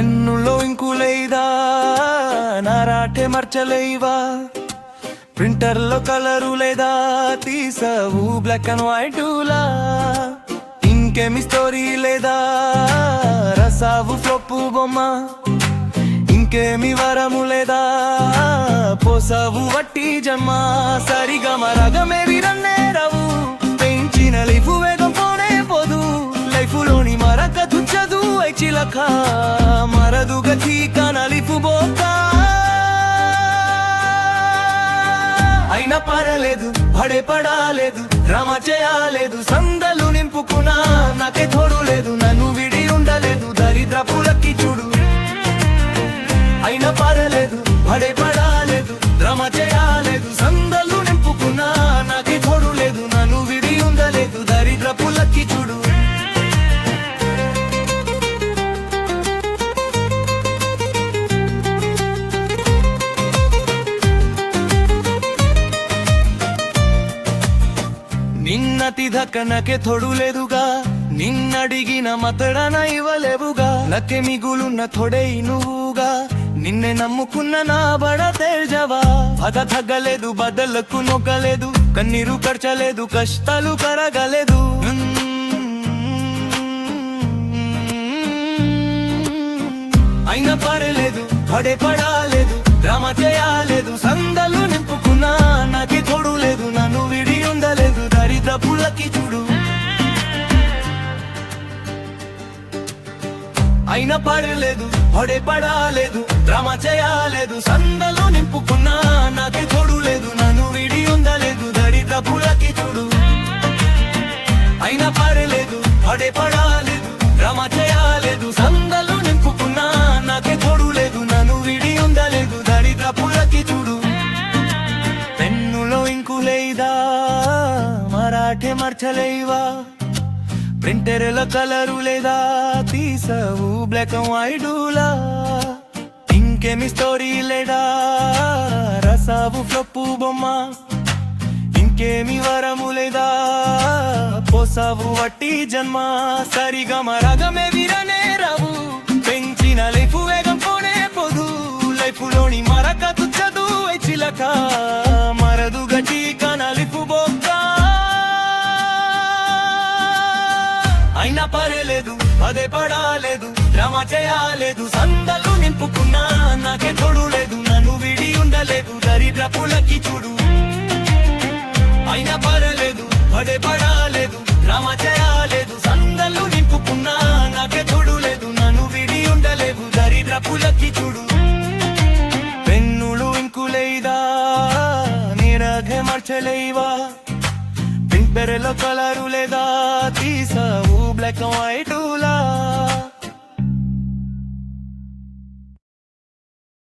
పెన్నులో ink లేదా నారాటే మర్చలేవా ప్రింటర్లో colour లేదా తీసావు బ్లాక్ అండ్ వైట్ లా ఇంకేమి స్టోరీ లేదా రసావు ఫ్లోపు బొమ్మ ఇంకేమి వరము లేదా పోసావు వట్టి జన్మ సరిగా మరగమేవి రన్నేరవు పెంచిన లైఫ్ వేగం పోనే పోదు లైఫ్లోని మరక తుచ్చదు చిలక మరదు గతి కనలిఫు బోక అయినా పరలేదు పడే పడాలేదు డ్రామ చేయలేదు సందలు నింపుకున్నా నాకే తోడు లేదు నన్ను విడి ఉండలేదు దరిద్రపులకి చూడు అయినా పరలేదు పడే పడాలేదు డ్రామ చేయలేదు సందలు నింపుకున్నా నాకే తోడు లేదు నన్ను విడి ఉండలేదు దరిద్రపులకి చూడు నిన్నతి దక్కనకే తోడు లేదుగా నిన్నడిగిన మతడన ఇవ్వలేవుగా నకే మిగులున్న తొడై నువ్వుగా నిన్నే నమ్ముకున్న నా బడ తేజవా బాధ తగ్గలేదు బదలకు నొక్కలేదు కన్నీరు కర్చలేదు కష్టాలు కరగలేదు అయినా పర్లేదు పడే పడాలేదు డ్రామ చేయలేదు సందలు నింపుకున్నా నాకే తోడు లేదు నన్ను విడి ఉండలేదు దరిద్రపులకి చూడు అయినా పడలేదు పడే పడాలేదు డ్రామ చేయలేదు సందలు నింపుకున్నా నాకే తోడు లేదు నన్ను విడి ఉండలేదు దరిద్రపులకి చూడు అయినా పడలేదు పడే పడాలేదు డ్రామ చేయలేదు సందలు నింపుకున్నా నాకే తోడు లేదు నన్ను విడి ఉండలేదు దరిద్రపులకి చూడు పెన్నులో ఇంకు లేదా మరాఠే మర్చలేవా ప్రింటర్ల కలరు లేదా తీసావు బ్లాక్ అండ్ వైట్ లా ఇంకేమి స్టోరీ లేదా రసావు ఫ్లోపు బొమ్మ ఇంకేమి వరము లేదా పోసావు వట్టి జన్మ సరిగా మరగమే విరనే రావు పెంచిన లైఫ్ వేగం పోనే పోదు లైఫ్లోని మరక తుచ్చదు చిలక మరదు గటి కనలిఫు బొక్క అయినా పర్లేదు పదే పడాలేదు డ్రామ చేయలేదు సందలు నింపుకున్నా నాకే తోడు లేదు నన్ను విడి ఉండలేదు దరిద్రపులకి చూడు అయినా పర్లేదు పడే పడాలేదు డ్రామ చేయలేదు సందలు నింపుకున్నా నాకే తోడు లేదు నన్ను విడి ఉండలేదు దరిద్రపులకి చూడు పెన్నులు ఇంకు లేదా నీరఘే మర్చలేవా పెన్నులో కలరు లేదా తీసావు బ్లాక్ అండ్ వైట్ లా